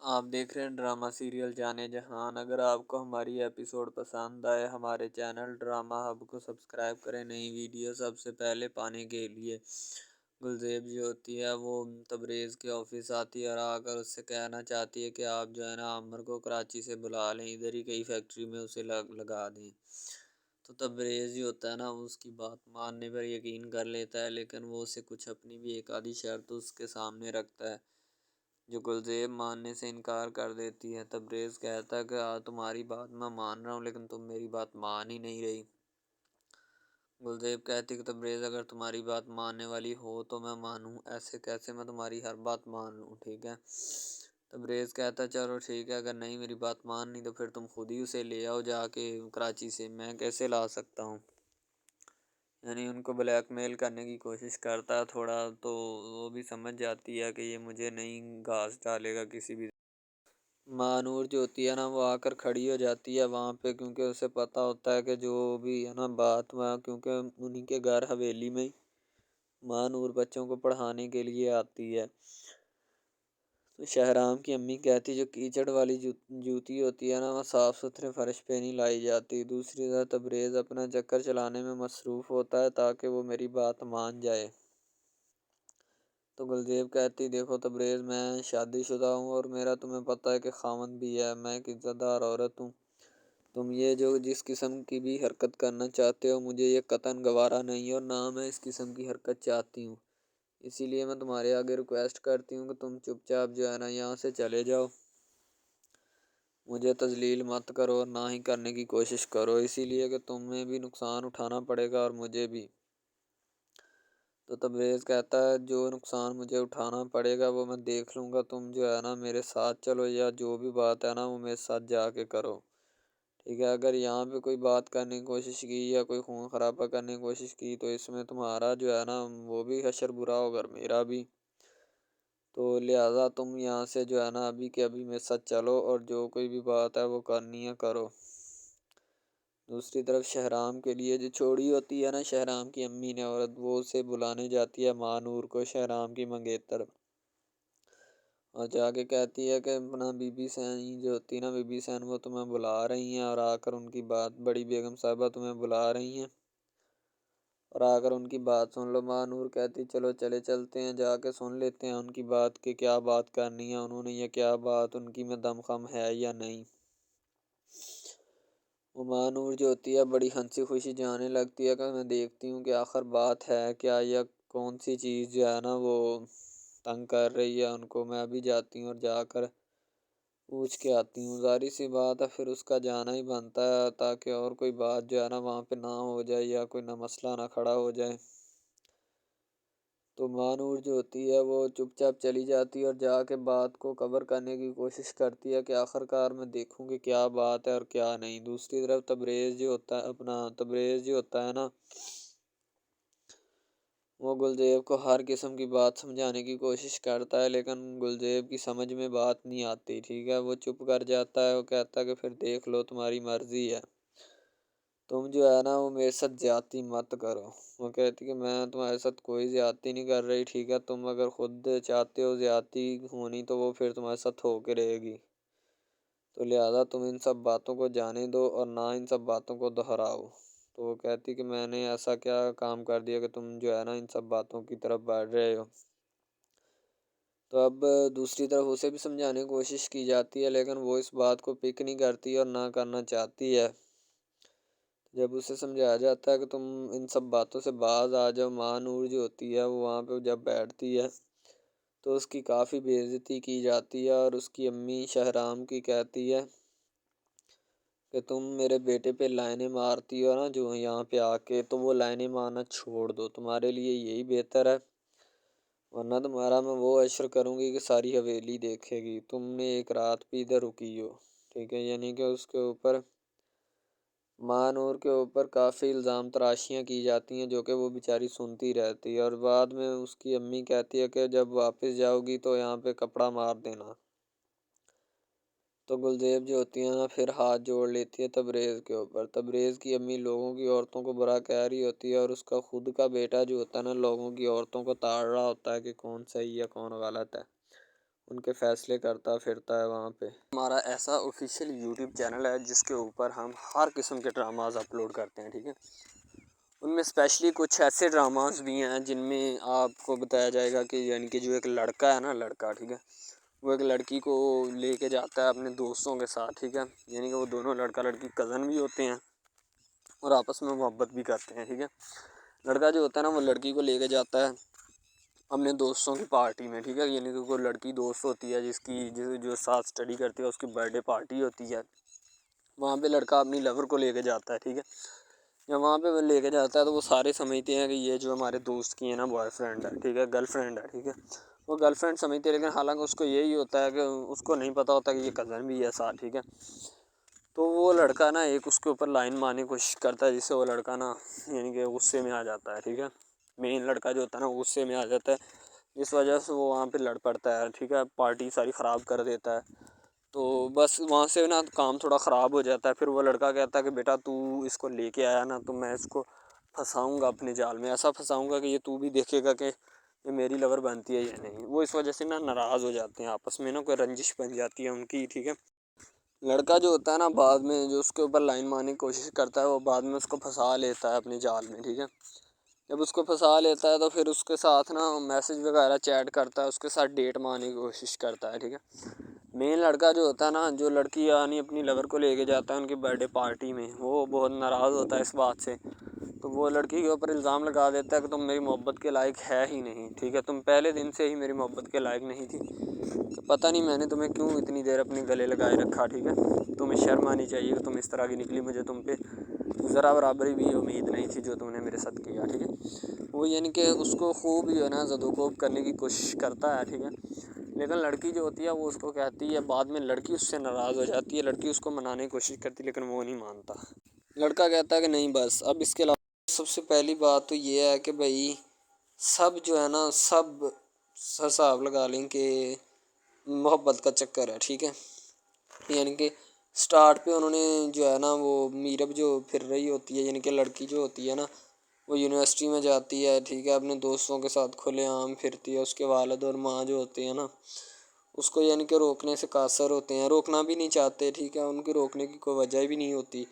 آپ دیکھ رہے ہیں ڈرامہ سیریل جانے جہان۔ اگر آپ کو ہماری ایپیسوڈ پسند آئے ہمارے چینل ڈرامہ ہب کو سبسکرائب کریں نئی ویڈیو سب سے پہلے پانے کے لیے۔ گلزیب جو ہوتی ہے وہ تبریز کے آفس آتی ہے اور آ کر اس سے کہنا چاہتی ہے کہ آپ جو ہے نا عامر کو کراچی سے بلا لیں، ادھر ہی کئی فیکٹری میں اسے لگا دیں۔ تو تبریز جو ہوتا ہے نا اس کی بات ماننے پر یقین کر لیتا ہے، لیکن وہ اسے کچھ اپنی بھی ایک آدھی شرط اس کے سامنے رکھتا ہے جو گلزیب ماننے سے انکار کر دیتی ہے۔ تبریز کہتا ہے کہ تمہاری بات میں مان رہا ہوں لیکن تم میری بات مان ہی نہیں رہی۔ گلزیب کہتی کہ تبریز اگر تمہاری بات ماننے والی ہو تو میں مانوں، ایسے کیسے میں تمہاری ہر بات مان لوں، ٹھیک ہے؟ تبریز کہتا ہے چلو ٹھیک ہے، اگر نہیں میری بات ماننی تو پھر تم خود ہی اسے لے آؤ جا کے کراچی سے، میں کیسے لا سکتا ہوں؟ یعنی ان کو بلیک میل کرنے کی کوشش کرتا ہے تھوڑا، تو وہ بھی سمجھ جاتی ہے کہ یہ مجھے نہیں گھاس ڈالے گا کسی بھی۔ مانور جو ہوتی ہے نا وہ آ کر کھڑی ہو جاتی ہے وہاں پہ، کیونکہ اسے پتہ ہوتا ہے کہ جو بھی ہے نا بات وہاں، کیونکہ انہی کے گھر حویلی میں مانور بچوں کو پڑھانے کے لیے آتی ہے۔ تو شہرام کی امی کہتی جو کیچڑ والی جوتی ہوتی ہے نا وہ صاف ستھرے فرش پہ نہیں لائی جاتی۔ دوسری طرف تبریز اپنا چکر چلانے میں مصروف ہوتا ہے تاکہ وہ میری بات مان جائے۔ تو گلزیب کہتی دیکھو تبریز، میں شادی شدہ ہوں اور میرا تمہیں پتہ ہے کہ خاوند بھی ہے، میں ایک عزت دار عورت ہوں۔ تم یہ جو جس قسم کی بھی حرکت کرنا چاہتے ہو مجھے یہ قطعاً گوارا نہیں اور نہ میں اس قسم کی حرکت چاہتی ہوں، اسی لیے میں تمہارے آگے ریکویسٹ کرتی ہوں کہ تم چپ چاپ جو ہے نا یہاں سے چلے جاؤ، مجھے تذلیل مت کرو اور نہ ہی کرنے کی کوشش کرو، اسی لیے کہ تمہیں بھی نقصان اٹھانا پڑے گا اور مجھے بھی۔ تو تبریز کہتا ہے جو نقصان مجھے اٹھانا پڑے گا وہ میں دیکھ لوں گا، تم جو ہے نا میرے ساتھ چلو یا جو بھی بات ہے نا وہ میرے ساتھ جا کے کرو، ٹھیک ہے؟ اگر یہاں پہ کوئی بات کرنے کی کوشش کی یا کوئی خون خرابہ کرنے کی کوشش کی تو اس میں تمہارا جو ہے نا وہ بھی حشر برا ہوگا اور میرا بھی، تو لہٰذا تم یہاں سے جو ہے نا ابھی کے ابھی میرے ساتھ چلو اور جو کوئی بھی بات ہے وہ کرنی ہے کرو۔ دوسری طرف شہرام کے لیے جو چھوڑی ہوتی ہے نا شہرام کی امی نے عورت، وہ اسے بلانے جاتی ہے مانور کو، شہرام کی منگیتر، اور جا کے کہتی ہے کہ اپنا بی بی سین جو ہوتی ہے نا بی بی سین وہ تمہیں بلا رہی ہیں اور آ کر ان کی بات، بڑی بیگم صاحبہ تمہیں بلا رہی ہیں اور آ کر ان کی بات سن لو۔ مانور کہتی چلو چلے چلتے ہیں، جا کے سن لیتے ہیں ان کی بات کہ کیا بات کرنی ہے انہوں نے، یا کیا بات ان کی میں دم خم ہے یا نہیں۔ وہ مانور جو ہوتی ہے بڑی ہنسی خوشی جانے لگتی ہے کہ میں دیکھتی ہوں کہ آخر بات ہے کیا یا کون سی چیز جو ہے نا وہ تنگ کر رہی ہے ان کو، میں ابھی جاتی ہوں اور جا کر پوچھ کے آتی ہوں، ظاہر سی بات ہے پھر اس کا جانا ہی بنتا ہے تاکہ اور کوئی بات جو ہے نا وہاں پہ نہ ہو جائے یا کوئی نہ مسئلہ نہ کھڑا ہو جائے۔ تو مانور جو ہوتی ہے وہ چپ چاپ چلی جاتی ہے اور جا کے بات کو کور کرنے کی کوشش کرتی ہے کہ آخر کار میں دیکھوں کہ کیا بات ہے اور کیا نہیں۔ دوسری طرف تبریز جو ہوتا ہے نا وہ گلزیب کو ہر قسم کی بات سمجھانے کی کوشش کرتا ہے لیکن گلزیب کی سمجھ میں بات نہیں آتی، ٹھیک ہے؟ وہ چپ کر جاتا ہے، وہ کہتا ہے کہ پھر دیکھ لو تمہاری مرضی ہے، تم جو ہے نا وہ میرے ساتھ زیادتی مت کرو۔ وہ کہتی کہ میں تمہارے ساتھ کوئی زیادتی نہیں کر رہی، ٹھیک ہے؟ تم اگر خود چاہتے ہو زیادتی ہونی تو وہ پھر تمہارے ساتھ ہو کے رہے گی، تو لہٰذا تم ان سب باتوں کو جانے دو اور نہ ان سب باتوں کو دہراؤ۔ تو وہ کہتی کہ میں نے ایسا کیا کام کر دیا کہ تم جو ہے نا ان سب باتوں کی طرف بڑھ رہے ہو؟ تو اب دوسری طرف اسے بھی سمجھانے کی کوشش کی جاتی ہے لیکن وہ اس بات کو پک نہیں کرتی اور نہ کرنا چاہتی ہے۔ جب اسے سمجھایا جاتا ہے کہ تم ان سب باتوں سے باز آ جاؤ، مانور جو ہوتی ہے وہ وہاں پہ جب بیٹھتی ہے تو اس کی کافی بے عزتی کی جاتی ہے اور اس کی امی شہرام کی کہتی ہے کہ تم میرے بیٹے پہ لائنیں مارتی ہو نا جو یہاں پہ آ کے، تو وہ لائنیں مارنا چھوڑ دو، تمہارے لیے یہی بہتر ہے، ورنہ تمہارا میں وہ عشر کروں گی کہ ساری حویلی دیکھے گی، تم نے ایک رات بھی ادھر رکی ہو، ٹھیک ہے؟ یعنی کہ اس کے اوپر مانور کے اوپر کافی الزام تراشیاں کی جاتی ہیں جو کہ وہ بیچاری سنتی رہتی ہے، اور بعد میں اس کی امی کہتی ہے کہ جب واپس جاؤ گی تو یہاں پہ کپڑا مار دینا۔ تو گلزیب جو ہوتی ہے نا پھر ہاتھ جوڑ لیتی ہے تبریز کے اوپر۔ تبریز کی امی لوگوں کی عورتوں کو برا کہہ رہی ہوتی ہے اور اس کا خود کا بیٹا جو ہوتا ہے نا لوگوں کی عورتوں کو تاڑ رہا ہوتا ہے کہ کون صحیح ہے کون غلط ہے، ان کے فیصلے کرتا پھرتا ہے وہاں پہ۔ ہمارا ایسا آفیشیل یوٹیوب چینل ہے جس کے اوپر ہم ہر قسم کے ڈراماز اپلوڈ کرتے ہیں، ٹھیک ہے۔ ان میں اسپیشلی کچھ ایسے ڈراماز بھی ہیں جن میں آپ کو بتایا جائے گا کہ یعنی کہ جو ایک لڑکا ہے نا، لڑکا، ٹھیک ہے، وہ ایک لڑکی کو لے کے جاتا ہے اپنے دوستوں کے ساتھ، ٹھیک ہے، یعنی کہ وہ دونوں لڑکا لڑکی کزن بھی ہوتے ہیں اور آپس میں محبت بھی کرتے ہیں، ٹھیک ہے۔ لڑکا جو ہوتا ہے نا وہ لڑکی کو لے کے جاتا ہے اپنے دوستوں کی پارٹی میں، ٹھیک ہے، یعنی کہ کوئی لڑکی دوست ہوتی ہے جو ساتھ اسٹڈی کرتی ہے، اس کی برتھ ڈے پارٹی ہوتی ہے، وہاں پہ لڑکا اپنی لور کو لے کے جاتا ہے، ٹھیک ہے۔ جب وہاں پہ وہ لے کے جاتا ہے تو وہ سارے سمجھتے ہیں کہ یہ جو ہمارے دوست کی ہے نا بوائے فرینڈ ہے، ٹھیک ہے، گرل فرینڈ ہے، ٹھیک ہے، وہ گرل فرینڈ سمجھتے ہیں، لیکن حالانکہ اس کو یہی ہوتا ہے کہ اس کو نہیں پتہ ہوتا کہ یہ کزن بھی ہے ساتھ، ٹھیک ہے۔ تو وہ لڑکا نا ایک اس کے اوپر لائن مارنے کی کوشش کرتا ہے، جس سے وہ لڑکا نا یعنی کہ غصے میں آ جاتا ہے، ٹھیک ہے، مین لڑکا جو ہوتا ہے نا وہ غصے میں آ جاتا ہے، جس وجہ سے وہ وہاں پہ لڑ پڑتا ہے، ٹھیک ہے، پارٹی ساری خراب کر دیتا ہے۔ تو بس وہاں سے نا کام تھوڑا خراب ہو جاتا ہے، پھر وہ لڑکا کہتا ہے کہ بیٹا تو اس کو لے کے آیا نا تو میں اس کو پھنساؤں گا اپنے جال میں، ایسا پھنساؤں گا کہ یہ تو بھی دیکھے گا کہ یہ میری لور بنتی ہے یا نہیں۔ وہ اس وجہ سے نا ناراض ہو جاتے ہیں آپس میں، نا کوئی رنجش بن جاتی ہے ان کی، ٹھیک ہے۔ لڑکا جو ہوتا ہے نا بعد میں جو اس کے اوپر لائن مارنے کی کوشش کرتا ہے وہ بعد میں اس کو پھنسا لیتا ہے اپنے جال میں، ٹھیک ہے۔ جب اس کو پھنسا لیتا ہے تو پھر اس کے ساتھ نا میسج وغیرہ چیٹ کرتا ہے، اس کے ساتھ ڈیٹ مارنے کی کوشش کرتا ہے، ٹھیک ہے۔ مین لڑکا جو ہوتا ہے نا، جو لڑکی یعنی اپنی لور کو لے کے جاتا ہے ان کی برتھ ڈے پارٹی میں، وہ بہت ناراض ہوتا ہے اس بات سے، تو وہ لڑکی کے اوپر الزام لگا دیتا ہے کہ تم میری محبت کے لائق ہے ہی نہیں، ٹھیک ہے، تم پہلے دن سے ہی میری محبت کے لائق نہیں تھی، تو پتہ نہیں میں نے تمہیں کیوں اتنی دیر اپنے گلے لگائے رکھا، ٹھیک ہے، تمہیں شرم آنی چاہیے کہ تم اس طرح کی نکلی، مجھے تم پہ ذرا برابری بھی امید نہیں تھی جو تم نے میرے ساتھ کیا، ٹھیک ہے۔ وہ یعنی کہ اس کو خوب جو ہے نا زد و کوب کرنے کی کوشش کرتا ہے، ٹھیک ہے، لیکن لڑکی جو ہوتی ہے وہ اس کو کہتی ہے، بعد میں لڑکی اس سے ناراض ہو جاتی ہے، لڑکی اس کو منانے کی کوشش کرتی ہے لیکن وہ نہیں مانتا۔ لڑکا کہتا ہے کہ نہیں بس اب اس کے علاوہ سب سے پہلی بات تو یہ ہے کہ بھائی سب جو ہے نا سب حساب لگا لیں کہ محبت کا چکر ہے، ٹھیک ہے، یعنی کہ سٹارٹ پہ انہوں نے جو ہے نا وہ میرب جو پھر رہی ہوتی ہے، یعنی کہ لڑکی جو ہوتی ہے نا وہ یونیورسٹی میں جاتی ہے، ٹھیک ہے، اپنے دوستوں کے ساتھ کھلے عام پھرتی ہے، اس کے والد اور ماں جو ہوتے ہیں نا اس کو یعنی کہ روکنے سے قاصر ہوتے ہیں، روکنا بھی نہیں چاہتے، ٹھیک ہے، ان کے روکنے کی کوئی وجہ بھی نہیں ہوتی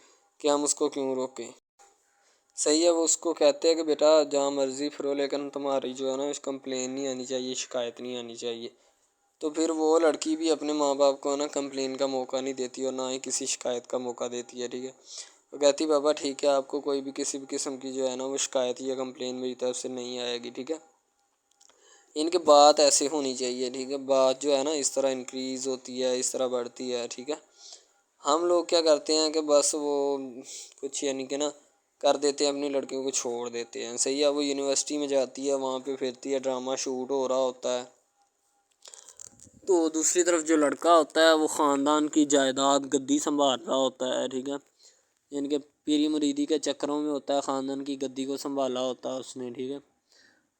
کہ ہم اس کو کیوں روکیں، صحیح ہے۔ وہ اس کو کہتے ہیں کہ بیٹا جہاں مرضی پھرو لیکن تمہاری جو ہے نا اس کمپلین نہیں آنی چاہیے، شکایت نہیں آنی چاہیے، تو پھر وہ لڑکی بھی اپنے ماں باپ کو نا کمپلین کا موقع نہیں دیتی اور نہ ہی کسی شکایت کا موقع دیتی ہے، ٹھیک ہے، وہ کہتی بابا ٹھیک ہے آپ کو کوئی بھی کسی بھی قسم کی جو ہے نا وہ شکایت یا کمپلین میری طرف سے نہیں آئے گی، ٹھیک ہے، ان کی بات ایسے ہونی چاہیے، ٹھیک ہے، بات جو ہے نا اس طرح انکریز ہوتی ہے، اس طرح بڑھتی ہے، ٹھیک ہے۔ ہم لوگ کیا کرتے ہیں کہ بس وہ کچھ یعنی کہ نا کر دیتے ہیں، اپنی لڑکیوں کو چھوڑ دیتے ہیں، صحیح ہے، وہ یونیورسٹی میں جاتی ہے، وہاں پہ پھرتی ہے، ڈرامہ شوٹ ہو رہا ہوتا ہے، تو دوسری طرف جو لڑکا ہوتا ہے وہ خاندان کی جائیداد گدی سنبھال رہا ہوتا ہے، ٹھیک ہے، یعنی کہ پیری مریدی کے چکروں میں ہوتا ہے، خاندان کی گدی کو سنبھالا ہوتا ہے اس نے، ٹھیک ہے،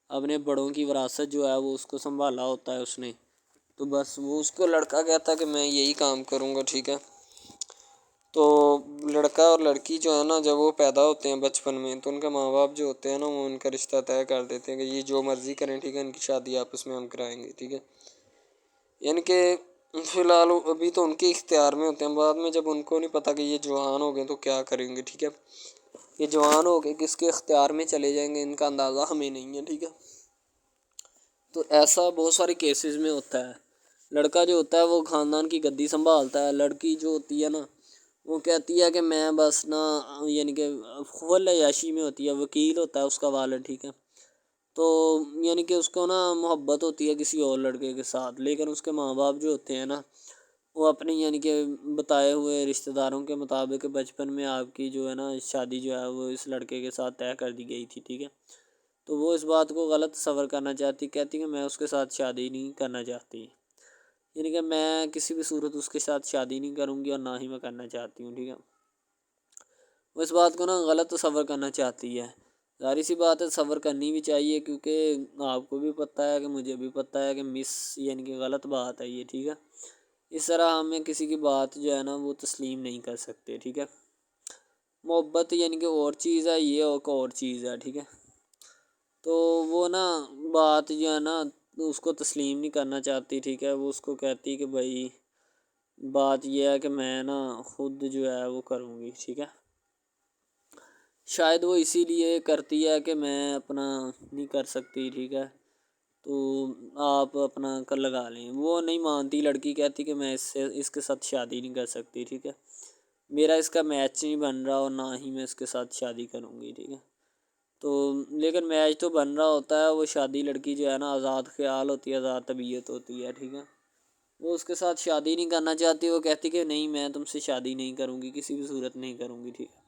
اپنے بڑوں کی وراثت جو ہے وہ اس کو سنبھالا ہوتا ہے اس نے، تو بس وہ اس کو لڑکا کہتا ہے کہ میں یہی کام کروں گا، ٹھیک ہے۔ تو لڑکا اور لڑکی جو ہے نا جب وہ پیدا ہوتے ہیں بچپن میں تو ان کے ماں باپ جو ہوتے ہیں نا وہ ان کا رشتہ طے کر دیتے ہیں کہ یہ جو مرضی کریں، ٹھیک ہے، ان کی شادی آپس میں ہم کرائیں گے، ٹھیک ہے، یعنی کہ فی الحال ابھی تو ان کے اختیار میں ہوتے ہیں، بعد میں جب ان کو نہیں پتہ کہ یہ جوان ہو گئے تو کیا کریں گے، ٹھیک ہے، یہ جوان ہو کے کس کے اختیار میں چلے جائیں گے ان کا اندازہ ہمیں نہیں ہے، ٹھیک ہے۔ تو ایسا بہت سارے کیسز میں ہوتا ہے، لڑکا جو ہوتا ہے وہ خاندان کی گدی سنبھالتا ہے، لڑکی جو ہوتی ہے نا وہ کہتی ہے کہ میں بس نا یعنی کہ فل عیاشی میں ہوتی ہے، وکیل ہوتا ہے اس کا والد، ٹھیک ہے، تو یعنی کہ اس کو نا محبت ہوتی ہے کسی اور لڑکے کے ساتھ، لیکن اس کے ماں باپ جو ہوتے ہیں نا وہ اپنی یعنی کہ بتائے ہوئے رشتہ داروں کے مطابق بچپن میں آپ کی جو ہے نا شادی جو ہے وہ اس لڑکے کے ساتھ طے کر دی گئی تھی، ٹھیک ہے، تو وہ اس بات کو غلط تصور کرنا چاہتی، کہتی کہ میں اس کے ساتھ شادی نہیں کرنا چاہتی، یعنی کہ میں کسی بھی صورت اس کے ساتھ شادی نہیں کروں گی اور نہ ہی میں کرنا چاہتی ہوں، ٹھیک ہے، وہ اس بات کو نا غلط تصور کرنا چاہتی ہے، ظاہر سی بات ہے تصور کرنی بھی چاہیے کیونکہ آپ کو بھی پتہ ہے کہ مجھے بھی پتہ ہے کہ یعنی کہ غلط بات ہے یہ، ٹھیک ہے، اس طرح ہمیں کسی کی بات جو ہے نا وہ تسلیم نہیں کر سکتے، ٹھیک ہے، محبت یعنی کہ اور چیز ہے، یہ ایک اور چیز ہے، ٹھیک ہے، تو وہ نا بات جو ہے نا اس کو تسلیم نہیں کرنا چاہتی، ٹھیک ہے، وہ اس کو کہتی کہ بھائی بات یہ ہے کہ میں نا خود جو ہے وہ کروں گی، ٹھیک ہے۔ شاید وہ اسی لیے کرتی ہے کہ میں اپنا نہیں کر سکتی، ٹھیک ہے، تو آپ اپنا کر لگا لیں۔ وہ نہیں مانتی، لڑکی کہتی کہ میں اس کے ساتھ شادی نہیں کر سکتی، ٹھیک ہے، میرا اس کا میچ نہیں بن رہا اور نہ ہی میں اس کے ساتھ شادی کروں گی، ٹھیک ہے۔ تو لیکن میچ تو بن رہا ہوتا ہے، وہ شادی لڑکی جو ہے نا آزاد خیال ہوتی ہے، آزاد طبیعت ہوتی ہے، ٹھیک ہے، وہ اس کے ساتھ شادی نہیں کرنا چاہتی، وہ کہتی کہ نہیں میں تم سے شادی نہیں کروں گی، کسی بھی صورت نہیں کروں گی، ٹھیک ہے۔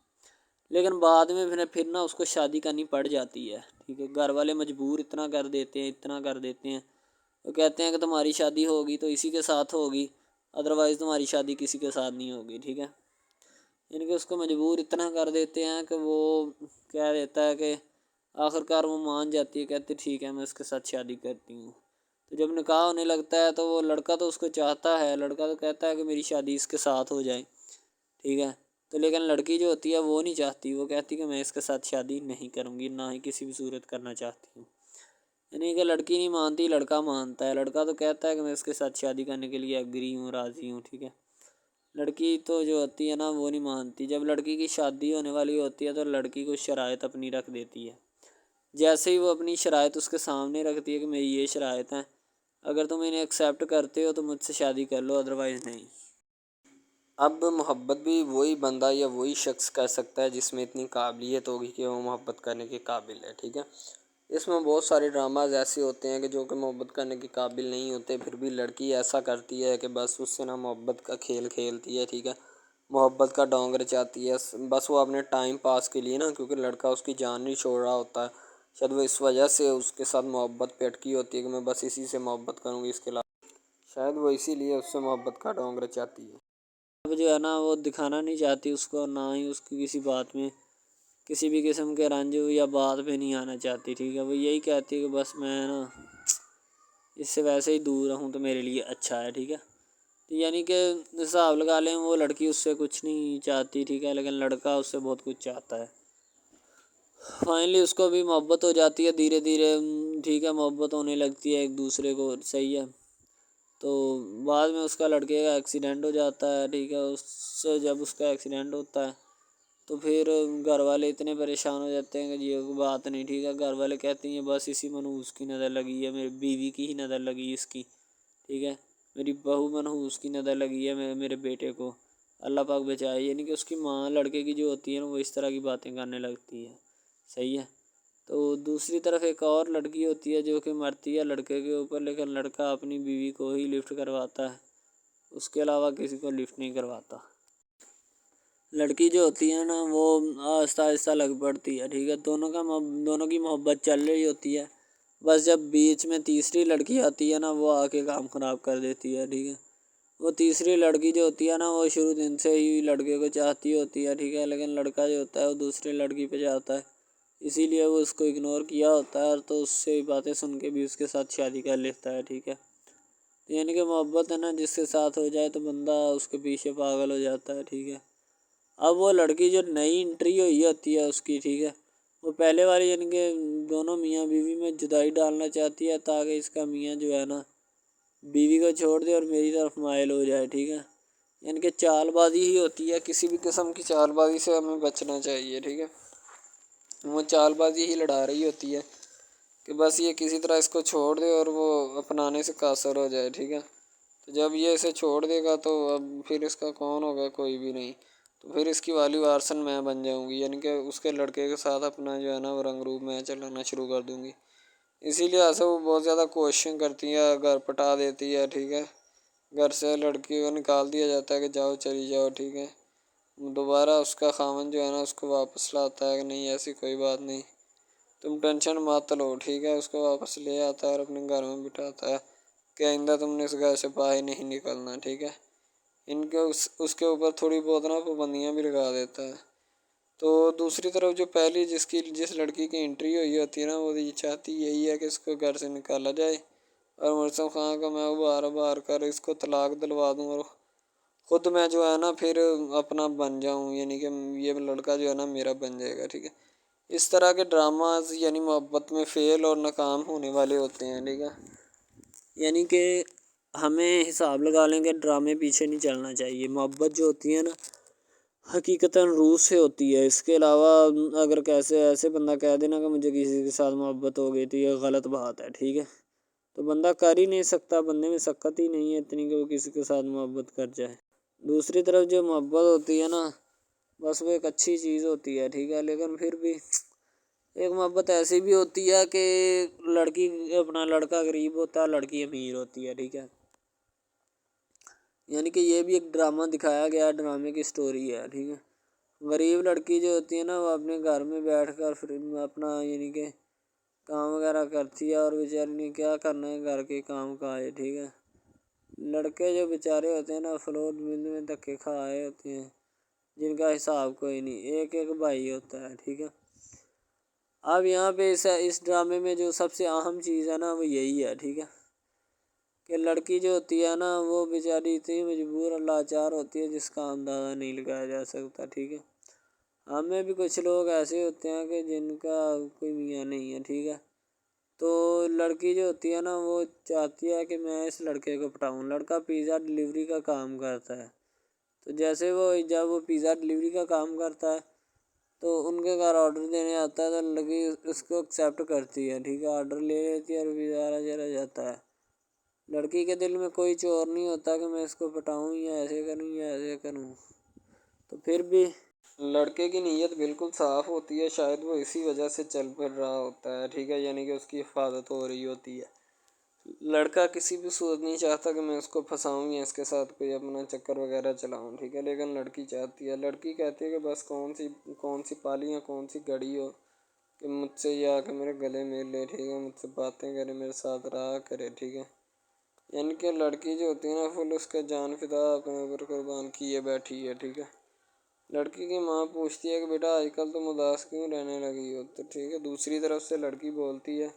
لیکن بعد میں پھر نا اس کو شادی کرنی پڑ جاتی ہے، ٹھیک ہے، گھر والے مجبور اتنا کر دیتے ہیں، وہ کہتے ہیں کہ تمہاری شادی ہوگی تو اسی کے ساتھ ہوگی، ادروائز تمہاری شادی کسی کے ساتھ نہیں ہوگی، ٹھیک ہے۔ یعنی کہ اس کو مجبور اتنا کر دیتے ہیں کہ وہ کہہ دیتا ہے کہ آخر کار وہ مان جاتی ہے، کہتے ٹھیک ہے میں اس کے ساتھ شادی کرتی ہوں۔ تو جب نکاح ہونے لگتا ہے تو وہ لڑکا تو اس کو چاہتا ہے، لڑکا تو کہتا ہے کہ میری شادی اس کے ساتھ ہو جائے، ٹھیک ہے، تو لیکن لڑکی جو ہوتی ہے وہ نہیں چاہتی، وہ کہتی کہ میں اس کے ساتھ شادی نہیں کروں گی، نہ ہی کسی بھی صورت کرنا چاہتی ہوں۔ یعنی کہ لڑکی نہیں مانتی، لڑکا مانتا ہے، لڑکا تو کہتا ہے کہ میں اس کے ساتھ شادی کرنے کے لیے ایگری ہوں، راضی ہوں، ٹھیک ہے۔ لڑکی تو جو ہوتی ہے نا وہ نہیں مانتی، جب لڑکی کی شادی ہونے والی ہوتی ہے تو لڑکی کو شرائط اپنی رکھ دیتی ہے، جیسے ہی وہ اپنی شرائط اس کے سامنے رکھتی ہے کہ میری یہ شرائط ہیں، اگر تم انہیں ایکسیپٹ کرتے ہو تو مجھ سے شادی کر لو، ادروائز نہیں۔ اب محبت بھی وہی بندہ یا وہی شخص کر سکتا ہے جس میں اتنی قابلیت ہوگی کہ وہ محبت کرنے کے قابل ہے، ٹھیک ہے۔ اس میں بہت سارے ڈراماز ایسے ہوتے ہیں کہ جو کہ محبت کرنے کے قابل نہیں ہوتے، پھر بھی لڑکی ایسا کرتی ہے کہ بس اس سے نا محبت کا کھیل کھیلتی ہے، ٹھیک ہے، محبت کا ڈونگ رچاتی ہے، بس وہ اپنے ٹائم پاس کے لیے نا، کیونکہ لڑکا اس کی جان نہیں چھوڑ رہا ہوتا ہے، شاید وہ اس وجہ سے اس کے ساتھ محبت پہ اٹکی ہوتی ہے کہ میں بس اسی سے محبت کروں گی، اس کے علاوہ شاید وہ اسی لیے اس سے محبت کا ڈونگ رچاتی ہے۔ اب جو ہے نا وہ دکھانا نہیں چاہتی اس کو، نہ ہی اس کی کسی بات میں کسی بھی قسم کے رنج یا بات پہ نہیں آنا چاہتی، ٹھیک ہے، وہ یہی کہتی ہے کہ بس میں نا اس سے ویسے ہی دور رہوں تو میرے لیے اچھا ہے، ٹھیک ہے۔ یعنی کہ حساب لگا لیں وہ لڑکی اس سے کچھ نہیں چاہتی، ٹھیک ہے، لیکن لڑکا اس سے بہت کچھ چاہتا ہے۔ فائنلی اس کو بھی محبت ہو جاتی ہے دھیرے دھیرے، ٹھیک ہے، محبت ہونے لگتی ہے ایک دوسرے کو، صحیح ہے۔ تو بعد میں اس کا لڑکے کا ایکسیڈنٹ ہو جاتا ہے، ٹھیک ہے، اس سے جب اس کا ایکسیڈنٹ ہوتا ہے تو پھر گھر والے اتنے پریشان ہو جاتے ہیں کہ یہ بات نہیں، ٹھیک ہے، گھر والے کہتے ہیں بس اسی منحوس کی نظر لگی ہے، میری بیوی کی ہی نظر لگی اس کی، ٹھیک ہے، میری بہو منحوس کی نظر لگی ہے میرے بیٹے کو، اللہ پاک بچائے۔ یعنی کہ اس کی ماں لڑکے کی جو ہوتی ہے نا وہ اس طرح کی باتیں کرنے لگتی ہے، صحیح ہے۔ تو دوسری طرف ایک اور لڑکی ہوتی ہے جو کہ مرتی ہے لڑکے کے اوپر، لیکن لڑکا اپنی بیوی کو ہی لفٹ کرواتا ہے، اس کے علاوہ کسی کو لفٹ نہیں کرواتا۔ لڑکی جو ہوتی ہے نا وہ آہستہ آہستہ لگ پڑتی ہے، ٹھیک ہے، دونوں کی محبت چل رہی ہوتی ہے، بس جب بیچ میں تیسری لڑکی آتی ہے نا وہ آ کے کام خراب کر دیتی ہے، ٹھیک ہے۔ وہ تیسری لڑکی جو ہوتی ہے نا وہ شروع دن سے ہی لڑکے کو چاہتی ہوتی ہے، ٹھیک ہے، لیکن لڑکا جو ہوتا ہے وہ دوسرے لڑکی پہ جاتا ہے، اسی لیے وہ اس کو اگنور کیا ہوتا ہے، اور تو اس سے باتیں سن کے بھی اس کے ساتھ شادی کر لیتا ہے، ٹھیک ہے۔ یعنی کہ محبت ہے نا جس کے ساتھ ہو جائے تو بندہ اس کے پیچھے پاگل ہو جاتا ہے، ٹھیک ہے۔ اب وہ لڑکی جو نئی انٹری ہوئی ہوتی ہے اس کی، ٹھیک ہے، وہ پہلے والی یعنی کہ دونوں میاں بیوی میں جدائی ڈالنا چاہتی ہے تاکہ اس کا میاں جو ہے نا بیوی کو چھوڑ دے اور میری طرف مائل ہو جائے، ٹھیک ہے۔ یعنی کہ چال بازی ہی ہوتی ہے، کسی بھی قسم کی چال بازی سے ہمیں بچنا چاہیے، ٹھیک ہے۔ وہ چال بازی ہی لڑا رہی ہوتی ہے کہ بس یہ کسی طرح اس کو چھوڑ دے اور وہ اپنانے سے قاصر ہو جائے، ٹھیک ہے۔ تو جب یہ اسے چھوڑ دے گا تو اب پھر اس کا کون ہوگا، کوئی بھی نہیں، تو پھر اس کی والی وارثن میں بن جاؤں گی، یعنی کہ اس کے لڑکے کے ساتھ اپنا جو ہے نا وہ رنگ روپ میں چلانا شروع کر دوں گی۔ اسی لیے ایسا وہ بہت زیادہ کوششیں کرتی ہے، گھر پٹا دیتی ہے، ٹھیک ہے، گھر سے لڑکی کو نکال دیا جاتا ہے کہ جاؤ چلی جاؤ، ٹھیک ہے۔ دوبارہ اس کا خاوند جو ہے نا اس کو واپس لاتا ہے کہ نہیں ایسی کوئی بات نہیں، تم ٹینشن مت لو، ٹھیک ہے، اس کو واپس لے آتا ہے اور اپنے گھر میں بٹھاتا ہے کہ آئندہ تم نے اس گھر سے باہر نہیں نکلنا، ٹھیک ہے۔ ان کے اس کے اوپر تھوڑی بہت نا پابندیاں بھی لگا دیتا ہے۔ تو دوسری طرف جو پہلی جس لڑکی کی انٹری ہوئی ہوتی ہے نا وہ یہ چاہتی یہی ہے کہ اس کو گھر سے نکالا جائے اور مرزم خان کا میں بار کر اس کو طلاق دلوا دوں اور خود میں جو ہے نا پھر اپنا بن جاؤں، یعنی کہ یہ لڑکا جو ہے نا میرا بن جائے گا، ٹھیک ہے۔ اس طرح کے ڈراماز یعنی محبت میں فیل اور ناکام ہونے والے ہوتے ہیں، ٹھیک ہے۔ یعنی کہ ہمیں حساب لگا لیں کہ ڈرامے پیچھے نہیں چلنا چاہیے. محبت جو ہوتی ہے نا حقیقتاً روح سے ہوتی ہے. اس کے علاوہ اگر کیسے ایسے بندہ کہہ دینا کہ مجھے کسی کے ساتھ محبت ہو گئی تو یہ غلط بات ہے. ٹھیک ہے، تو بندہ کر ہی نہیں سکتا، بندے میں سکت ہی نہیں ہے اتنی کہ وہ کسی کے ساتھ محبت کر جائے. دوسری طرف جو محبت ہوتی ہے نا بس وہ ایک اچھی چیز ہوتی ہے. ٹھیک ہے، لیکن پھر بھی ایک محبت ایسی بھی ہوتی ہے کہ لڑکا غریب ہوتا ہے، لڑکی امیر ہوتی ہے. ٹھیک ہے، یعنی کہ یہ بھی ایک ڈرامہ دکھایا گیا، ڈرامے کی سٹوری ہے. ٹھیک ہے، غریب لڑکی جو ہوتی ہے نا وہ اپنے گھر میں بیٹھ کر پھر اپنا یعنی کہ کام وغیرہ کرتی ہے، اور بیچاری نے کیا کرنا ہے گھر کے کام کاج. ٹھیک ہے، لڑکے جو بیچارے ہوتے ہیں نا فلوٹ مل میں دھکے کھائے ہوتے ہیں جن کا حساب کوئی نہیں، ایک ایک بھائی ہوتا ہے. ٹھیک ہے، اب یہاں پہ اس ڈرامے میں جو سب سے اہم چیز ہے نا وہ یہی ہے. ٹھیک ہے، کہ لڑکی جو ہوتی ہے نا وہ بیچاری اتنی مجبور اور لاچار ہوتی ہے جس کا اندازہ نہیں لگایا جا سکتا. ٹھیک ہے، ہمیں بھی کچھ لوگ ایسے ہوتے ہیں کہ جن کا کوئی میاں نہیں ہے. ٹھیک ہے، تو لڑکی جو ہوتی ہے نا وہ چاہتی ہے کہ میں اس لڑکے کو پٹاؤں. لڑکا پیزا ڈلیوری کا کام کرتا ہے، تو جیسے جب وہ پیزا ڈلیوری کا کام کرتا ہے تو ان کے گھر آرڈر دینے آتا ہے تو لڑکی اس کو ایکسیپٹ کرتی ہے. ٹھیک ہے، آرڈر لے لیتی ہے اور پیزا چلا جاتا ہے. لڑکی کے دل میں کوئی چور نہیں ہوتا کہ میں اس کو پٹاؤں یا ایسے کروں یا ایسے کروں. تو پھر بھی لڑکے کی نیت بالکل صاف ہوتی ہے، شاید وہ اسی وجہ سے چل پھر رہا ہوتا ہے. ٹھیک ہے، یعنی کہ اس کی حفاظت ہو رہی ہوتی ہے. لڑکا کسی بھی صورت نہیں چاہتا کہ میں اس کو پھنساؤں یا اس کے ساتھ کوئی اپنا چکر وغیرہ چلاؤں. ٹھیک ہے، لیکن لڑکی چاہتی ہے، لڑکی کہتی ہے کہ بس کون سی پالی یا کون سی گڑی ہو کہ مجھ سے یا کہ میرے گلے مل لے. ٹھیک ہے، مجھ سے باتیں کرے، میرے ساتھ رہا کرے. ٹھیک ہے، یعنی کہ لڑکی جو ہوتی ہے نا فل اس کا جان فدا اپنے اوپر قربان کیے بیٹھی ہے. ٹھیک ہے، لڑکی کی ماں پوچھتی ہے کہ بیٹا آج کل تم اداس کیوں رہنے لگی ہو. تو ٹھیک ہے، دوسری طرف سے لڑکی بولتی ہے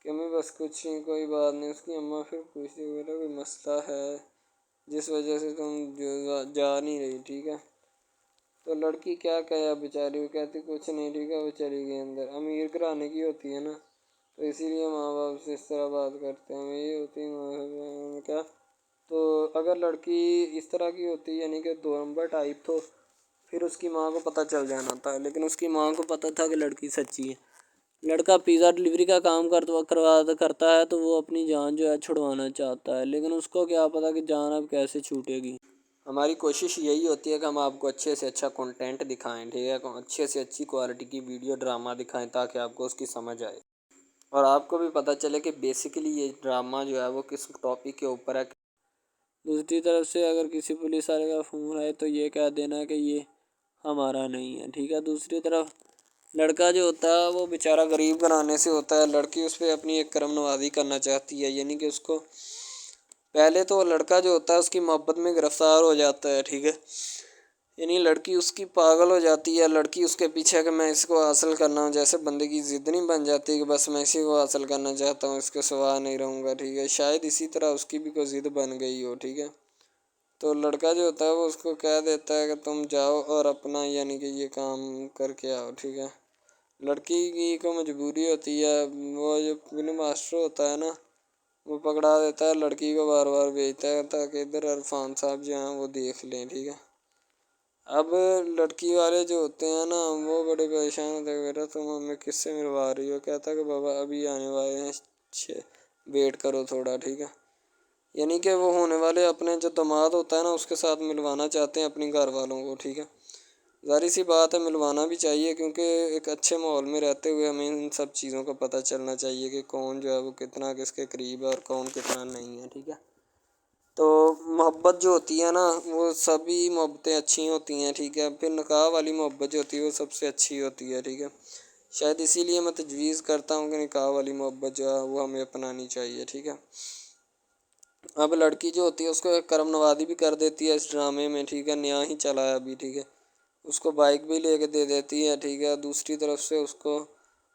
کہ میں بس کچھ نہیں، کوئی بات نہیں. اس کی اماں پھر پوچھتی ہے بیٹا کوئی مسئلہ ہے جس وجہ سے تم جا نہیں رہی. ٹھیک ہے، تو لڑکی کیا کہے بیچاری، وہ کہتی کچھ نہیں. ٹھیک ہے، وہ چلی گئی اندر. امیر گھرانے کی ہوتی ہے نا تو اسی لیے ماں باپ سے اس طرح بات کرتے ہیں. یہ ہوتی ہے کیا. تو اگر لڑکی اس طرح کی ہوتی یعنی کہ دو نمبر ٹائپ تو پھر اس کی ماں کو پتہ چل جانا تھا، لیکن اس کی ماں کو پتہ تھا کہ لڑکی سچی ہے. لڑکا پیزا ڈلیوری کا کام کرتا ہے تو وہ اپنی جان جو ہے چھڑوانا چاہتا ہے، لیکن اس کو کیا پتہ کہ جان اب کیسے چھوٹے گی. ہماری کوشش یہی ہوتی ہے کہ ہم آپ کو اچھے سے اچھا کنٹینٹ دکھائیں. ٹھیک ہے، اچھے سے اچھی کوالٹی کی ویڈیو ڈرامہ دکھائیں تاکہ آپ کو اس کی سمجھ آئے اور آپ کو بھی پتہ چلے کہ بیسیکلی یہ ڈرامہ جو ہے وہ کس ٹاپک کے اوپر ہے. دوسری طرف سے اگر کسی پولیس والے کا فون آئے تو یہ کہہ دینا کہ یہ ہمارا نہیں ہے. ٹھیک ہے، دوسری طرف لڑکا جو ہوتا ہے وہ بیچارہ غریب گھرانے سے ہوتا ہے. لڑکی اس پہ اپنی ایک کرم نوازی کرنا چاہتی ہے، یعنی کہ اس کو پہلے تو لڑکا جو ہوتا ہے اس کی محبت میں گرفتار ہو جاتا ہے. ٹھیک ہے، یعنی لڑکی اس کی پاگل ہو جاتی ہے. لڑکی اس کے پیچھے کہ میں اس کو حاصل کرنا ہوں، جیسے بندے کی ضد نہیں بن جاتی کہ بس میں اسی کو حاصل کرنا چاہتا ہوں، اس کے سوا نہیں رہوں گا. ٹھیک ہے، شاید اسی طرح اس کی بھی کوئی ضد بن گئی ہو. ٹھیک ہے، تو لڑکا جو ہوتا ہے وہ اس کو کہہ دیتا ہے کہ تم جاؤ اور اپنا یعنی کہ یہ کام کر کے آؤ. ٹھیک ہے، لڑکی کی کو مجبوری ہوتی ہے، وہ جو فلم ماسٹر ہوتا ہے نا وہ پکڑا دیتا ہے لڑکی کو، بار بار بھیجتا ہے تاکہ ادھر عرفان صاحب جو ہیں وہ دیکھ لیں. ٹھیک ہے، اب لڑکی والے جو ہوتے ہیں نا وہ بڑے پریشان ہوتے ہیں، بیٹا تم ہمیں کس سے ملوا رہی ہو. کہتا ہے کہ بابا ابھی آنے والے ہیں، ویٹ کرو تھوڑا. ٹھیک ہے، یعنی کہ وہ ہونے والے اپنے جو داماد ہوتا ہے نا اس کے ساتھ ملوانا چاہتے ہیں اپنی گھر والوں کو. ٹھیک ہے، ظاہر سی بات ہے ملوانا بھی چاہیے کیونکہ ایک اچھے ماحول میں رہتے ہوئے ہمیں ان سب چیزوں کا پتہ چلنا چاہیے کہ کون جو ہے وہ کتنا کس کے قریب ہے اور کون کتنا نہیں ہے. ٹھیک ہے، تو محبت جو ہوتی ہے نا وہ سبھی محبتیں اچھی ہوتی ہیں. ٹھیک ہے، پھر نکاح والی محبت جو ہوتی ہے وہ سب سے اچھی ہوتی ہے. ٹھیک ہے، شاید اسی لیے میں تجویز کرتا ہوں کہ نکاح والی محبت جو ہے وہ ہمیں اپنانی چاہیے. ٹھیک ہے، اب لڑکی جو ہوتی ہے اس کو ایک کرم نوازی بھی کر دیتی ہے اس ڈرامے میں. ٹھیک ہے، نیا ہی چلا ہے ابھی. ٹھیک ہے، اس کو بائک بھی لے کے دے دیتی ہے. ٹھیک ہے، دوسری طرف سے اس کو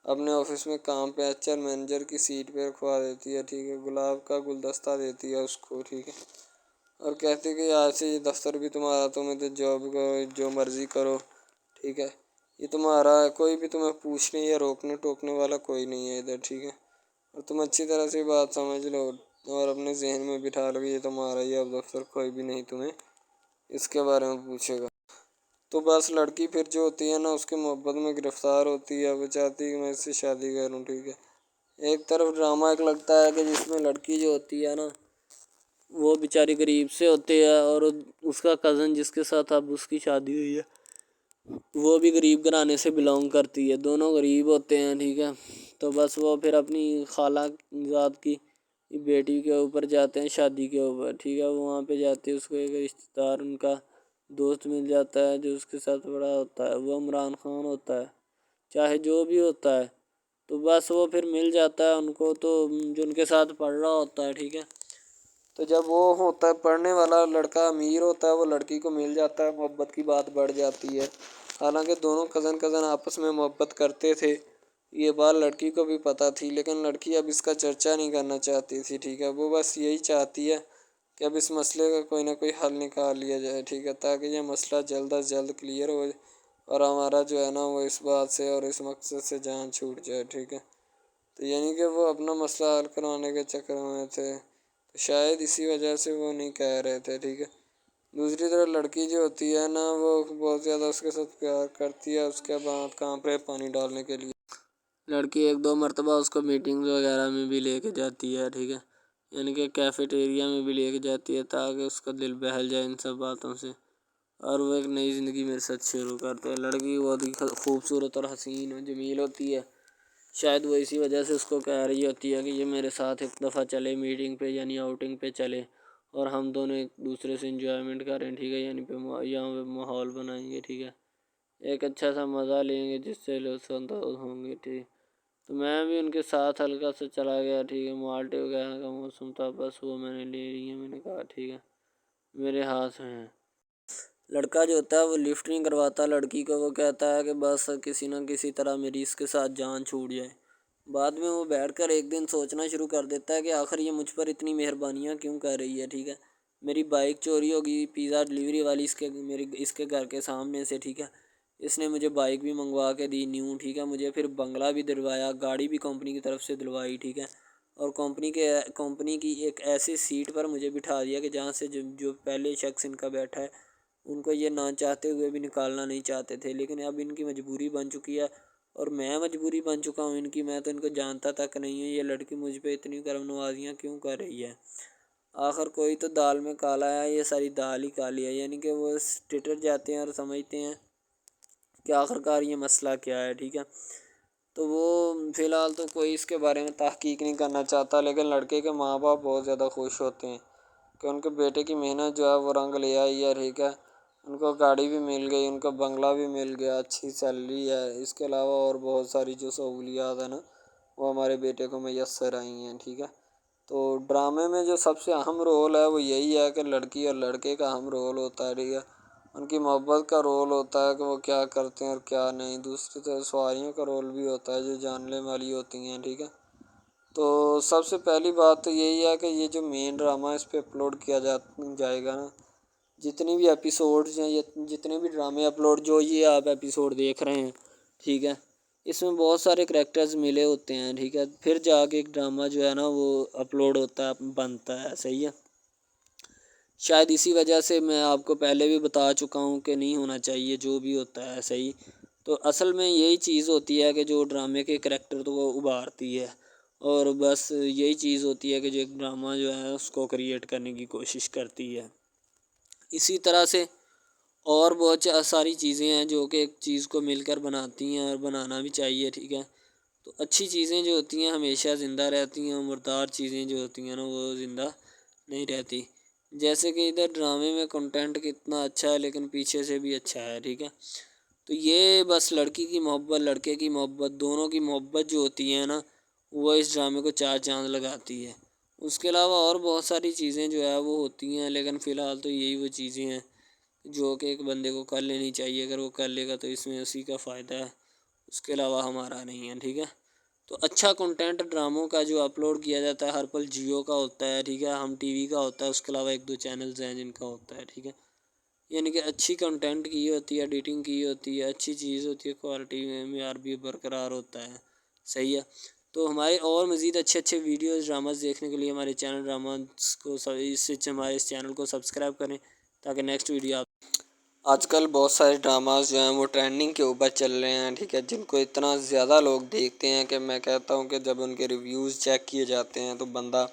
اپنے آفس میں کام پہ ایچ آر مینیجر کی سیٹ پہ رکھوا دیتی ہے. ٹھیک ہے، گلاب کا گلدستہ دیتی ہے اس کو. ٹھیک ہے، اور کہتی ہے کہ آج سے یہ دفتر بھی تمہارا، تمہیں تو جاب جو مرضی کرو. ٹھیک ہے، یہ تمہارا ہے، کوئی بھی تمہیں پوچھنے یا روکنے ٹوکنے والا کوئی نہیں ہے ادھر. ٹھیک ہے، اور تم اچھی طرح سے بات سمجھ لو. اور اپنے ذہن میں بٹھا لو کہ یہ تمہارا ہی اب دفتر، کوئی بھی نہیں تمہیں اس کے بارے میں پوچھے گا۔ تو بس لڑکی پھر جو ہوتی ہے نا اس کے محبت میں گرفتار ہوتی ہے، وہ چاہتی ہے کہ میں اس سے شادی کروں، ٹھیک ہے۔ ایک طرف ڈرامہ ایک لگتا ہے کہ جس میں لڑکی جو ہوتی ہے نا وہ بیچاری غریب سے ہوتی ہے، اور اس کا کزن جس کے ساتھ اب اس کی شادی ہوئی ہے وہ بھی غریب گھرانے سے بلانگ کرتی ہے، دونوں غریب ہوتے ہیں، ٹھیک ہے۔ تو بس وہ پھر اپنی خالہ ذات کی بیٹی کے اوپر جاتے ہیں شادی کے اوپر، ٹھیک ہے۔ وہ وہاں پہ جاتے ہیں، اس کو ایک رشتہ دار ان کا دوست مل جاتا ہے جو اس کے ساتھ بڑا ہوتا ہے، وہ عمران خان ہوتا ہے، چاہے جو بھی ہوتا ہے۔ تو بس وہ پھر مل جاتا ہے ان کو، تو جو ان کے ساتھ پڑھ رہا ہوتا ہے، ٹھیک ہے۔ تو جب وہ ہوتا ہے پڑھنے والا لڑکا امیر ہوتا ہے، وہ لڑکی کو مل جاتا ہے، محبت کی بات بڑھ جاتی ہے۔ حالانکہ دونوں کزن آپس میں محبت کرتے تھے، یہ بات لڑکی کو بھی پتہ تھی، لیکن لڑکی اب اس کا چرچا نہیں کرنا چاہتی تھی، ٹھیک ہے۔ وہ بس یہی چاہتی ہے کہ اب اس مسئلے کا کوئی نہ کوئی حل نکال لیا جائے، ٹھیک ہے، تاکہ یہ مسئلہ جلد از جلد کلیئر ہو اور ہمارا جو ہے نا وہ اس بات سے اور اس مقصد سے جان چھوٹ جائے، ٹھیک ہے۔ تو یعنی کہ وہ اپنا مسئلہ حل کروانے کے چکر میں تھے، تو شاید اسی وجہ سے وہ نہیں کہہ رہے تھے، ٹھیک ہے۔ دوسری طرف لڑکی جو ہوتی ہے نا وہ بہت زیادہ اس کے ساتھ پیار کرتی ہے، اس کے بعد کہاں پہ پانی ڈالنے کے لیے لڑکی ایک دو مرتبہ اس کو میٹنگز وغیرہ میں بھی لے کے جاتی ہے، ٹھیک ہے، یعنی کہ کیفیٹیریا میں بھی لے کے جاتی ہے تاکہ اس کا دل بہل جائے ان سب باتوں سے، اور وہ ایک نئی زندگی میرے ساتھ شروع کرتے ہیں۔ لڑکی بہت ہی خوبصورت اور حسین اور جمیل ہوتی ہے، شاید وہ اسی وجہ سے اس کو کہہ رہی ہوتی ہے کہ یہ میرے ساتھ ایک دفعہ چلے میٹنگ پہ، یعنی آؤٹنگ پہ چلے، اور ہم دونوں ایک دوسرے سے انجوائمنٹ کریں، ٹھیک ہے، یعنی یہاں پہ ماحول بنائیں گے، ٹھیک ہے، ایک اچھا سا مزہ لیں گے جس سے لطف اندوز ہوں گے، ٹھیک۔ تو میں بھی ان کے ساتھ ہلکا سے چلا گیا، ٹھیک ہے، مالٹے وغیرہ کا موسم تھا، بس وہ میں نے لے لی ہے، میں نے کہا ٹھیک ہے میرے ہاتھ میں ہے۔ لڑکا جو ہوتا ہے وہ لفٹ نہیں کرواتا لڑکی کو، وہ کہتا ہے کہ بس کسی نہ کسی طرح میری اس کے ساتھ جان چھوٹ جائے۔ بعد میں وہ بیٹھ کر ایک دن سوچنا شروع کر دیتا ہے کہ آخر یہ مجھ پر اتنی مہربانیاں کیوں کر رہی ہے، ٹھیک ہے۔ میری بائک چوری ہوگی، پیزا ڈلیوری والی اس کے گھر کے سامنے سے، ٹھیک ہے، اس نے مجھے بائک بھی منگوا کے دی نیو، ٹھیک ہے، مجھے پھر بنگلہ بھی دلوایا، گاڑی بھی کمپنی کی طرف سے دلوائی، ٹھیک ہے، اور کمپنی کی ایک ایسی سیٹ پر مجھے بٹھا دیا کہ جہاں سے جو پہلے شخص ان کا بیٹھا ہے ان کو یہ نہ چاہتے ہوئے بھی نکالنا نہیں چاہتے تھے، لیکن اب ان کی مجبوری بن چکی ہے، اور میں مجبوری بن چکا ہوں ان کی، میں تو ان کو جانتا تک نہیں ہوں، یہ لڑکی مجھ پہ اتنی کرم نوازیاں کیوں کر رہی ہے۔ آخر کوئی تو دال میں کالا ہے، یہ ساری دال ہی کالی ہے، یعنی کہ وہ ٹٹر جاتے ہیں اور سمجھتے ہیں کہ آخرکار یہ مسئلہ کیا ہے، ٹھیک ہے۔ تو وہ فی الحال تو کوئی اس کے بارے میں تحقیق نہیں کرنا چاہتا، لیکن لڑکے کے ماں باپ بہت زیادہ خوش ہوتے ہیں کہ ان کے بیٹے کی محنت جو ہے وہ رنگ لے آئی ہے، ٹھیک ہے، ان کو گاڑی بھی مل گئی، ان کو بنگلہ بھی مل گیا، اچھی سیلری ہے، اس کے علاوہ اور بہت ساری جو سہولیات ہیں نا وہ ہمارے بیٹے کو میسر آئی ہیں، ٹھیک ہے۔ تو ڈرامے میں جو سب سے اہم رول ہے وہ یہی ہے کہ لڑکی اور لڑکے کا اہم رول ہوتا ہے، ٹھیک ہے، ان کی محبت کا رول ہوتا ہے کہ وہ کیا کرتے ہیں اور کیا نہیں، دوسری طرف سواریوں کا رول بھی ہوتا ہے جو جاننے والی ہوتی ہیں، ٹھیک ہے۔ تو سب سے پہلی بات تو یہی ہے کہ یہ جو مین ڈرامہ ہے اس پہ اپلوڈ کیا جائے گا نا، جتنی بھی ایپیسوڈز ہیں، جتنے بھی ڈرامے اپلوڈ جو یہ آپ ایپیسوڈ دیکھ رہے ہیں، ٹھیک ہے، اس میں بہت سارے کریکٹرز ملے ہوتے ہیں، ٹھیک ہے، پھر جا کے ایک ڈرامہ جو ہے نا وہ اپلوڈ ہوتا ہے، بنتا ہے، صحیح ہے۔ شاید اسی وجہ سے میں آپ کو پہلے بھی بتا چکا ہوں کہ نہیں ہونا چاہیے جو بھی ہوتا ہے، صحیح۔ تو اصل میں یہی چیز ہوتی ہے کہ جو ڈرامے کے کریکٹر تو وہ ابھارتی ہے، اور بس یہی چیز ہوتی ہے کہ جو ایک ڈرامہ جو ہے اس کو کریٹ کرنے کی کوشش کرتی ہے۔ اسی طرح سے اور بہت ساری چیزیں ہیں جو کہ ایک چیز کو مل کر بناتی ہیں اور بنانا بھی چاہیے، ٹھیک ہے۔ تو اچھی چیزیں جو ہوتی ہیں ہمیشہ زندہ رہتی ہیں، مردار چیزیں جو ہوتی ہیں نا وہ زندہ نہیں رہتی، جیسے کہ ادھر ڈرامے میں کنٹینٹ کتنا اچھا ہے لیکن پیچھے سے بھی اچھا ہے، ٹھیک ہے۔ تو یہ بس لڑکی کی محبت لڑکے کی محبت دونوں کی محبت جو ہوتی ہے نا وہ اس ڈرامے کو چار چاند لگاتی ہے۔ اس کے علاوہ اور بہت ساری چیزیں جو ہے وہ ہوتی ہیں، لیکن فی الحال تو یہی وہ چیزیں ہیں جو کہ ایک بندے کو کر لینی چاہیے، اگر وہ کر لے گا تو اس میں اسی کا فائدہ ہے، اس کے علاوہ ہمارا نہیں ہے، ٹھیک ہے۔ تو اچھا کنٹینٹ ڈراموں کا جو اپلوڈ کیا جاتا ہے ہر پل جیو کا ہوتا ہے، ٹھیک ہے، ہم ٹی وی کا ہوتا ہے، اس کے علاوہ ایک دو چینلز ہیں جن کا ہوتا ہے، ٹھیک ہے، یعنی کہ اچھی کنٹینٹ کی ہوتی ہے، ایڈیٹنگ کی ہوتی ہے، اچھی چیز ہوتی ہے، کوالٹی میں معیار بھی برقرار ہوتا ہے، صحیح ہے۔ تو ہمارے اور مزید اچھے ویڈیوز ڈراماز دیکھنے کے لیے ہمارے چینل ڈراماز کو ہمارے اس چینل کو سبسکرائب کریں تاکہ نیکسٹ ویڈیو آپ آج کل بہت سارے ڈراماز جو ہیں وہ ٹرینڈنگ کے اوپر چل رہے ہیں، ٹھیک ہے، جن کو اتنا زیادہ لوگ دیکھتے ہیں کہ میں کہتا ہوں کہ جب ان کے ریویوز چیک کیے جاتے ہیں تو بندہ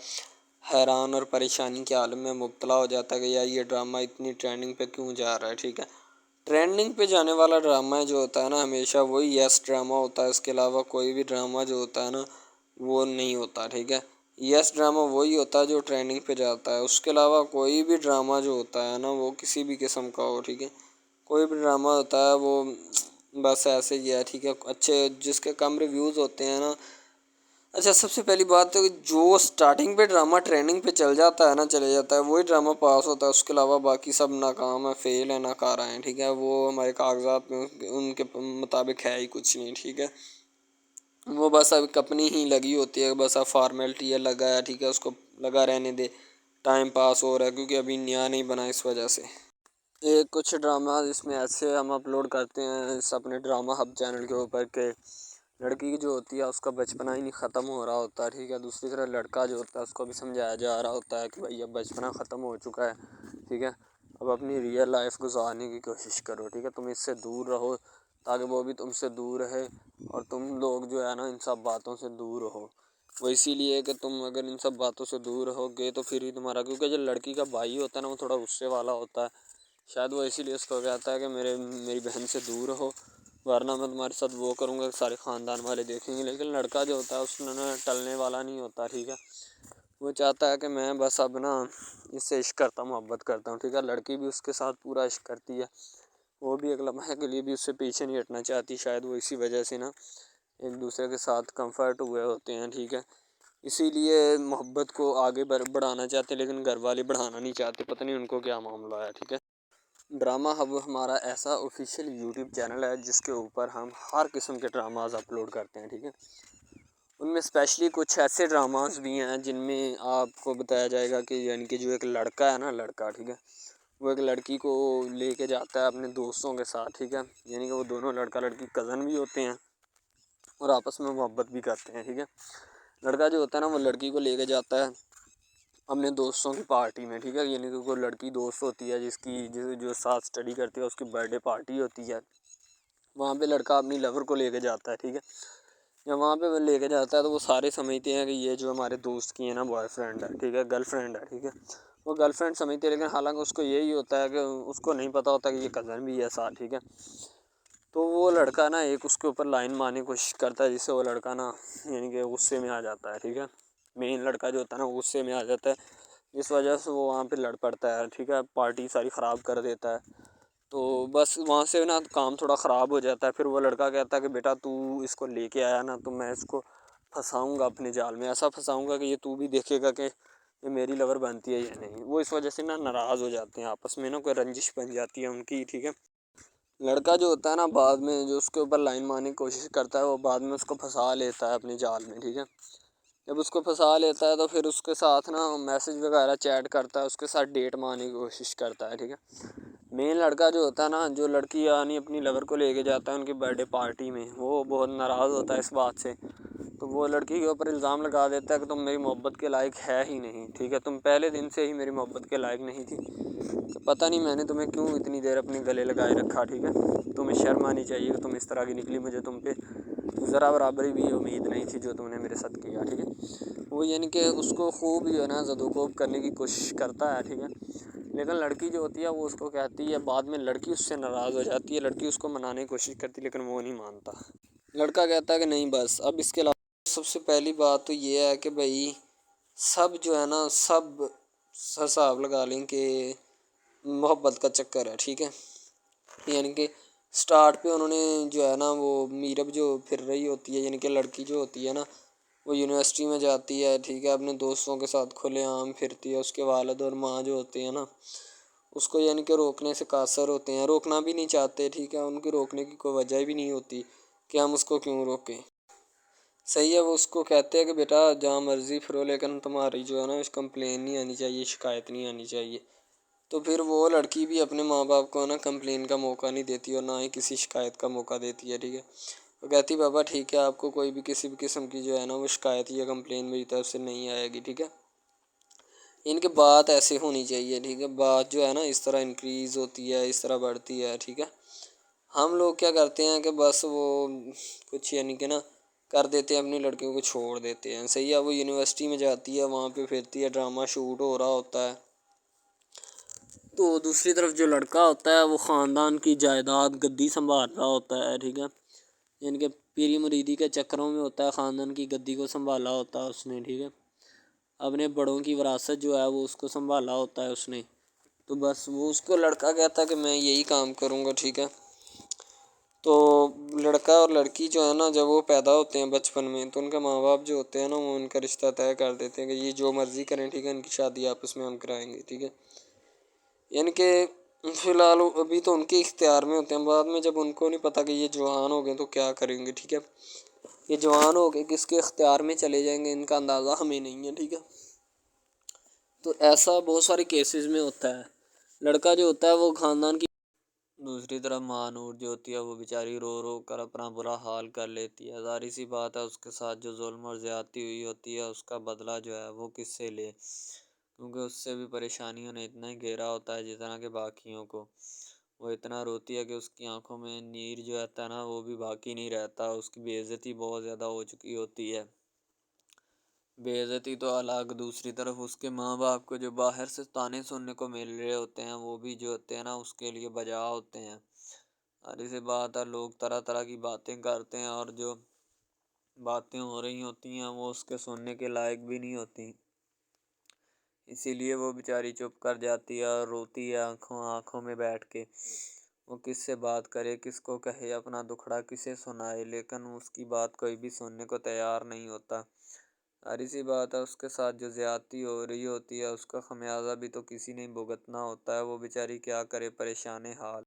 حیران اور پریشانی کے عالم میں مبتلا ہو جاتا ہے کہ یار یہ ڈرامہ اتنی ٹرینڈنگ پہ کیوں جا رہا ہے، ٹھیک ہے۔ ٹرینڈنگ پہ جانے والا ڈرامہ جو ہوتا ہے نا ہمیشہ وہی یس ڈرامہ ہوتا ہے، اس کے علاوہ کوئی بھی ڈرامہ جو ہوتا ہے نا وہ نہیں ہوتا، ٹھیک ہے۔ یس ڈرامہ وہی ہوتا ہے جو ٹرینڈنگ پہ جاتا ہے، اس کے علاوہ کوئی بھی ڈرامہ جو ہوتا ہے نا وہ کسی بھی قسم کا ہو، ٹھیک ہے، کوئی بھی ڈرامہ ہوتا ہے وہ بس ایسے ہی ہے، ٹھیک ہے، اچھے جس کے کم ریویوز ہوتے ہیں نا۔ اچھا، سب سے پہلی بات تو جو سٹارٹنگ پہ ڈرامہ ٹریننگ پہ چل جاتا ہے نا چلے جاتا ہے وہی ڈرامہ پاس ہوتا ہے، اس کے علاوہ باقی سب ناکام ہے، فیل ہے، ناکارہ ہیں، ٹھیک ہے، وہ ہمارے کاغذات میں ان کے مطابق ہے ہی کچھ نہیں، ٹھیک ہے، وہ بس اب اپنی ہی لگی ہوتی ہے، بس اب فارمیلٹی ہے، لگا ہے، ٹھیک ہے، اس کو لگا رہنے دے، ٹائم پاس ہو رہا ہے کیونکہ ابھی نیا نہیں بنا اس وجہ سے۔ کچھ ڈرامہ اس میں ایسے ہم اپلوڈ کرتے ہیں اس اپنے ڈرامہ ہب چینل کے اوپر کہ لڑکی جو ہوتی ہے اس کا بچپنا ہی نہیں ختم ہو رہا ہوتا ہے، ٹھیک ہے، دوسری طرح لڑکا جو ہوتا ہے اس کو بھی سمجھایا جا رہا ہوتا ہے کہ بھائی اب بچپنا ختم ہو چکا ہے، ٹھیک ہے، اب اپنی ریئل لائف گزارنے کی کوشش کرو، ٹھیک ہے، تم اس سے دور رہو تاکہ وہ بھی تم سے دور رہے اور تم لوگ جو ہے نا ان سب باتوں سے دور رہو۔ وہ اسی لیے کہ تم اگر ان سب باتوں سے دور رہو گے تو پھر ہی تمہارا، کیونکہ جو لڑکی کا بھائی ہوتا ہے نا وہ تھوڑا غصے والا ہوتا ہے، شاید وہ اسی لیے اس کو کہتا ہے کہ میری بہن سے دور رہو ورنہ میں تمہارے ساتھ وہ کروں گا، سارے خاندان والے دیکھیں گے، لیکن لڑکا جو ہوتا ہے اس میں ٹلنے والا نہیں ہوتا، ٹھیک ہے، وہ چاہتا ہے کہ میں بس اب نا اس سے عشق کرتا ہوں، محبت کرتا ہوں، ٹھیک ہے، لڑکی بھی اس کے ساتھ پورا عشق کرتی ہے، وہ بھی ایک لمحے کے لیے بھی اس سے پیچھے نہیں ہٹنا چاہتی، شاید وہ اسی وجہ سے نا ایک دوسرے کے ساتھ کمفرٹ ہوئے ہوتے ہیں، ٹھیک ہے، اسی لیے محبت کو آگے بڑھانا چاہتے لیکن گھر والے بڑھانا نہیں چاہتے، پتہ نہیں ان کو کیا معاملہ ہے، ٹھیک ہے۔ ڈرامہ ہب ہمارا ایسا آفیشیل یوٹیوب چینل ہے جس کے اوپر ہم ہر قسم کے ڈراماز اپلوڈ کرتے ہیں، ٹھیک ہے، ان میں اسپیشلی کچھ ایسے ڈراماز بھی ہیں جن میں آپ کو بتایا جائے گا کہ یعنی کہ جو ایک لڑکا ہے نا، لڑکا، ٹھیک ہے، وہ ایک لڑکی کو لے کے جاتا ہے اپنے دوستوں کے ساتھ، ٹھیک ہے، یعنی کہ وہ دونوں لڑکا لڑکی کزن بھی ہوتے ہیں اور آپس میں محبت بھی کرتے ہیں، ٹھیک ہے، لڑکا جو ہوتا ہے نا وہ لڑکی کو لے کے جاتا ہے اپنے دوستوں کی پارٹی میں، ٹھیک ہے، یعنی کہ کوئی لڑکی دوست ہوتی ہے جو ساتھ اسٹڈی کرتی ہے، اس کی برتھ ڈے پارٹی ہوتی ہے، وہاں پہ لڑکا اپنی لور کو لے کے جاتا ہے، ٹھیک ہے، جب وہاں پہ وہ لے کے جاتا ہے تو وہ سارے سمجھتے ہیں کہ یہ جو ہمارے دوست کی ہے نا بوائے فرینڈ ہے، ٹھیک ہے، گرل فرینڈ ہے، ٹھیک ہے، وہ گرل فرینڈ سمجھتے ہیں، لیکن حالانکہ اس کو یہی ہوتا ہے کہ اس کو نہیں پتہ ہوتا کہ یہ کزن بھی ہے ساتھ، ٹھیک ہے، تو وہ لڑکا نا ایک اس کے اوپر لائن مارنے کی کوشش کرتا ہے جس سے وہ لڑکا نا یعنی کہ غصے میں آ جاتا ہے، ٹھیک ہے، مین لڑکا جو ہوتا ہے نا غصے میں آ جاتا ہے، اس وجہ سے وہ وہاں پہ لڑ پڑتا ہے، ٹھیک ہے، پارٹی ساری خراب کر دیتا ہے، تو بس وہاں سے نا کام تھوڑا خراب ہو جاتا ہے، پھر وہ لڑکا کہتا ہے کہ بیٹا تو اس کو لے کے آیا نا تو میں اس کو پھنساؤں گا اپنے جال میں، ایسا پھنساؤں گا کہ یہ تو بھی دیکھے گا کہ یہ میری لور بنتی ہے یا نہیں، وہ اس وجہ سے نا ناراض ہو جاتے ہیں، آپس میں نا کوئی رنجش بن جاتی ہے ان کی، ٹھیک ہے، لڑکا جو ہوتا ہے نا بعد میں جو اس کے اوپر لائن مارنے کی کوشش کرتا ہے وہ بعد میں اس کو پھنسا لیتا ہے اپنے جال میں، ٹھیک ہے، جب اس کو پھنسا لیتا ہے تو پھر اس کے ساتھ نا میسج وغیرہ چیٹ کرتا ہے، اس کے ساتھ ڈیٹ مارنے کی کوشش کرتا ہے، ٹھیک ہے، مین لڑکا جو ہوتا ہے نا جو لڑکی یعنی اپنی لور کو لے کے جاتا ہے ان کی برتھ ڈے پارٹی میں، وہ بہت ناراض ہوتا ہے اس بات سے، تو وہ لڑکی کے اوپر الزام لگا دیتا ہے کہ تم میری محبت کے لائق ہے ہی نہیں، ٹھیک ہے، تم پہلے دن سے ہی میری محبت کے لائق نہیں تھی، کہ پتہ نہیں میں نے تمہیں کیوں اتنی دیر اپنے گلے لگائے رکھا، ٹھیک ہے، تمہیں شرم آنی چاہیے کہ تم اس طرح کی نکلی، مجھے تم پہ ذرا برابری بھی امید نہیں تھی جو تم نے میرے ساتھ کیا، ٹھیک ہے، وہ یعنی کہ اس کو خوب جو ہے نا زد و کوب کرنے کی کوشش کرتا ہے، ٹھیک ہے، لیکن لڑکی جو ہوتی ہے وہ اس کو کہتی ہے، بعد میں لڑکی اس سے ناراض ہو جاتی ہے، لڑکی اس کو منانے کی کوشش کرتی ہے لیکن وہ نہیں مانتا، لڑکا کہتا ہے کہ نہیں بس اب اس کے علاوہ سب سے پہلی بات تو یہ ہے کہ بھائی سب جو ہے نا سب حساب لگا لیں کہ محبت کا چکر ہے، ٹھیک ہے، یعنی کہ سٹارٹ پہ انہوں نے جو ہے نا وہ میرب جو پھر رہی ہوتی ہے یعنی کہ لڑکی جو ہوتی ہے نا وہ یونیورسٹی میں جاتی ہے، ٹھیک ہے، اپنے دوستوں کے ساتھ کھلے عام پھرتی ہے، اس کے والد اور ماں جو ہوتے ہیں نا اس کو یعنی کہ روکنے سے قاصر ہوتے ہیں، روکنا بھی نہیں چاہتے، ٹھیک ہے، ان کی روکنے کی کوئی وجہ بھی نہیں ہوتی کہ ہم اس کو کیوں روکیں، صحیح ہے، وہ اس کو کہتے ہیں کہ بیٹا جہاں مرضی پھرو لیکن تمہاری جو ہے نا کمپلین نہیں آنی چاہیے، شکایت نہیں آنی چاہیے، تو پھر وہ لڑکی بھی اپنے ماں باپ کو نا کمپلین کا موقع نہیں دیتی اور نہ ہی کسی شکایت کا موقع دیتی ہے، ٹھیک ہے، وہ کہتی پاپا ٹھیک ہے، آپ کو کوئی بھی کسی بھی قسم کی جو ہے نا وہ شکایت یا کمپلین میری طرف سے نہیں آئے گی، ٹھیک ہے. ان کی بات ایسے ہونی چاہیے، ٹھیک ہے. بات جو ہے نا اس طرح انکریز ہوتی ہے، اس طرح بڑھتی ہے، ٹھیک ہے. ہم لوگ کیا کرتے ہیں کہ بس وہ کچھ یعنی کہ نا کر دیتے ہیں، اپنی لڑکیوں کو چھوڑ دیتے ہیں. صحیح ہے، وہ یونیورسٹی میں جاتی ہے، وہاں پہ پھرتی ہے، ڈرامہ شوٹ ہو رہا ہوتا ہے. تو دوسری طرف جو لڑکا ہوتا ہے وہ خاندان کی جائیداد گدی سنبھال رہا ہوتا ہے، ٹھیک ہے. یعنی کہ پیری مریدی کے چکروں میں ہوتا ہے، خاندان کی گدی کو سنبھالا ہوتا ہے اس نے، ٹھیک ہے. اپنے بڑوں کی وراثت جو ہے وہ اس کو سنبھالا ہوتا ہے اس نے. تو بس وہ اس کو لڑکا کہتا ہے کہ میں یہی کام کروں گا، ٹھیک ہے. تو لڑکا اور لڑکی جو ہے نا جب وہ پیدا ہوتے ہیں بچپن میں، تو ان کے ماں باپ جو ہوتے ہیں نا وہ ان کا رشتہ طے کر دیتے ہیں کہ یہ جو مرضی کریں، ٹھیک ہے، ان کی شادی آپس میں ہم کرائیں گے، ٹھیک ہے. یعنی کہ فی الحال ابھی تو ان کے اختیار میں ہوتے ہیں، بعد میں جب ان کو نہیں پتہ کہ یہ جوان ہو گئے تو کیا کریں گے، ٹھیک ہے. یہ جوان ہو کے کس کے اختیار میں چلے جائیں گے ان کا اندازہ ہمیں نہیں ہے، ٹھیک ہے. تو ایسا بہت سارے کیسز میں ہوتا ہے. لڑکا جو ہوتا ہے وہ خاندان کی، دوسری طرف ماں نور جو ہوتی ہے وہ بیچاری رو رو کر اپنا برا حال کر لیتی ہے. ظاہر سی بات ہے اس کے ساتھ جو ظلم اور زیادتی ہوئی ہوتی ہے اس کا بدلہ جو ہے وہ کس سے لے، کیونکہ اس سے بھی پریشانیوں نے اتنا ہی گھیرا ہوتا ہے جتنا کہ باقیوں کو. وہ اتنا روتی ہے کہ اس کی آنکھوں میں نیر جو رہتا ہے نا وہ بھی باقی نہیں رہتا. اس کی بے عزتی بہت زیادہ ہو چکی ہوتی ہے. بے عزتی تو الگ، دوسری طرف اس کے ماں باپ کو جو باہر سے طعنے سننے کو مل رہے ہوتے ہیں وہ بھی جو ہوتے ہیں نا اس کے لیے بجا ہوتے ہیں. ظاہر سی بات ہے لوگ طرح طرح کی باتیں کرتے ہیں اور جو باتیں ہو رہی ہوتی ہیں وہ اس کے سننے کے لائق بھی نہیں ہوتی. اسی لیے وہ بیچاری چپ کر جاتی ہے اور روتی ہے آنکھوں میں بیٹھ کے. وہ کس سے بات کرے، کس کو کہے، اپنا دکھڑا کسے سنائے، لیکن اس کی بات کوئی بھی سننے کو تیار نہیں ہوتا. ظاہر سی بات ہے اس کے ساتھ جو زیادتی ہو رہی ہوتی ہے اس کا خمیازہ بھی تو کسی نے بھگتنا ہوتا ہے. وہ بیچاری کیا کرے، پریشان حال.